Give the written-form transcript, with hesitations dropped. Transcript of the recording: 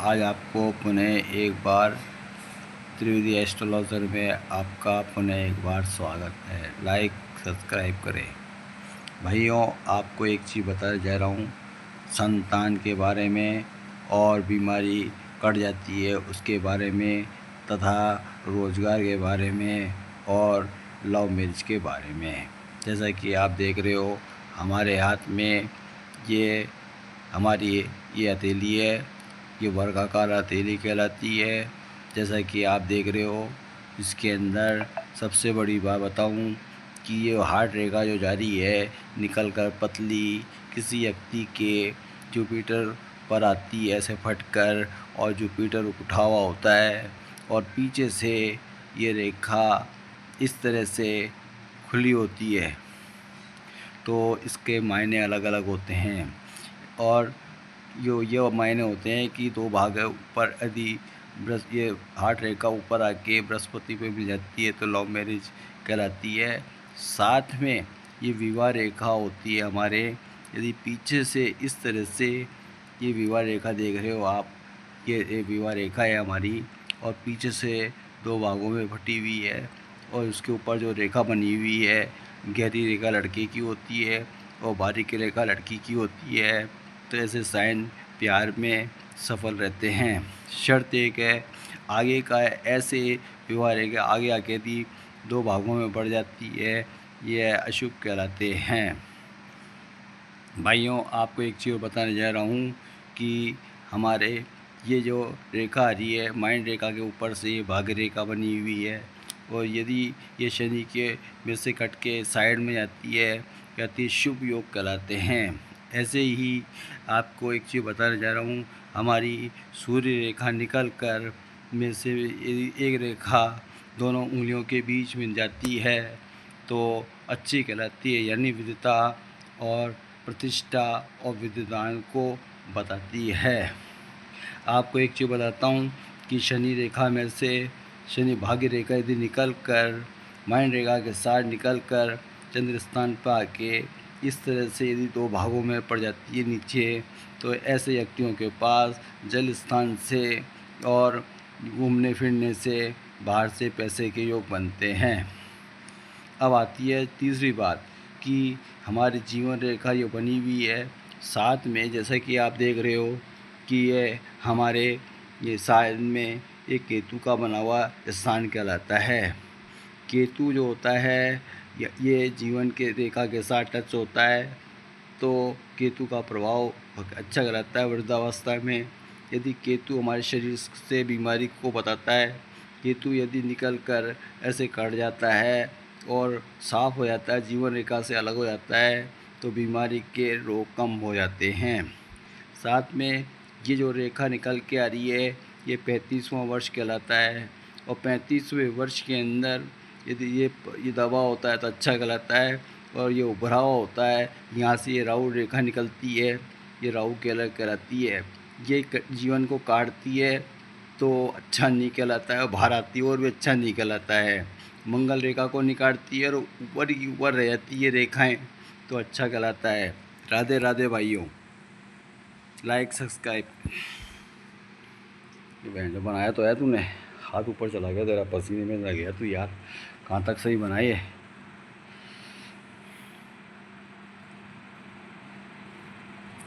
आज आपको पुनः एक बार त्रिवेदी एस्ट्रोलॉजर में आपका पुनः एक बार स्वागत है। लाइक सब्सक्राइब करें। भाइयों, आपको एक चीज़ बताया जा रहा हूँ संतान के बारे में और बीमारी कट जाती है उसके बारे में, तथा रोज़गार के बारे में और लव मैरिज के बारे में। जैसा कि आप देख रहे हो हमारे हाथ में ये हमारी ये हथेली है, ये वर्गाकार हथेली कहलाती है। जैसा कि आप देख रहे हो इसके अंदर सबसे बड़ी बात बताऊं कि ये हार्ट रेखा जो जा रही है निकल कर पतली किसी व्यक्ति के जुपिटर पर आती है ऐसे फटकर, और जुपिटर उठा हुआ होता है और पीछे से ये रेखा इस तरह से खुली होती है। तो इसके मायने अलग अलग होते हैं और ये मायने होते हैं कि दो भाग है ऊपर, यदि ये हार्ट रेखा ऊपर आके बृहस्पति पे मिल जाती है तो लव मैरिज कहलाती है। साथ में ये विवाह रेखा होती है हमारे, यदि पीछे से इस तरह से ये विवाह रेखा देख रहे हो आप, ये विवाह रेखा है हमारी और पीछे से दो भागों में फटी हुई है और उसके ऊपर जो रेखा बनी हुई है गहरी रेखा लड़के की होती है और बारीक रेखा लड़की की होती है। तो ऐसे साइन प्यार में सफल रहते हैं। शर्त एक है आगे का ऐसे विवाह रेखा आगे आके भी दो भागों में बढ़ जाती है, ये अशुभ कहलाते हैं। भाइयों, आपको एक चीज़ बताने जा रहा हूँ कि हमारे ये जो रेखा आ रही है माइंड रेखा के ऊपर से ये भाग्य रेखा बनी हुई है और यदि ये शनि के में से कट के साइड में जाती है कहती शुभ योग कहलाते हैं। ऐसे ही आपको एक चीज़ बताने जा रहा हूँ, हमारी सूर्य रेखा निकल कर में से एक रेखा दोनों उंगलियों के बीच में जाती है तो अच्छी कहलाती है, यानी विद्वता और प्रतिष्ठा और विद्वान को बताती है। आपको एक चीज़ बताता हूँ कि शनि रेखा में से शनि भाग्य रेखा यदि निकल कर माइंड रेखा के साथ निकल कर चंद्र स्थान पर आके इस तरह से यदि दो भागों में पड़ जाती है नीचे, तो ऐसे व्यक्तियों के पास जल स्थान से और घूमने फिरने से बाहर से पैसे के योग बनते हैं। अब आती है तीसरी बात कि हमारी जीवन रेखा ये बनी हुई है साथ में, जैसा कि आप देख रहे हो कि ये हमारे ये साइड में एक केतु का बना हुआ स्थान कहलाता है। केतु जो होता है ये जीवन के रेखा के साथ टच होता है तो केतु का प्रभाव अच्छा कहलाता है वृद्धावस्था में। यदि केतु हमारे शरीर से बीमारी को बताता है, केतु यदि निकल कर ऐसे कट जाता है और साफ़ हो जाता है, जीवन रेखा से अलग हो जाता है, तो बीमारी के रोग कम हो जाते हैं। साथ में ये जो रेखा निकल के आ रही है ये 35वां वर्ष कहलाता है और 35वें वर्ष के अंदर यदि ये दबा होता है तो अच्छा कहलाता है और ये उभरा हुआ होता है, यहाँ से ये राहु रेखा निकलती है, ये राहु कहलाती है। ये जीवन को काटती है तो अच्छा नहीं कहलाता है और बाहर आती है और भी अच्छा नहीं कहलाता है। मंगल रेखा को निकालती है और ऊपर की ऊपर रह जाती है रेखाएं तो अच्छा कहलाता है। राधे राधे भाइयों, लाइक सब्सक्राइब। ये बैंड बनाया तो है तूने, हाथ ऊपर चला गया तेरा, पसीने में लग गया तू यार, कहाँ तक सही बनाए।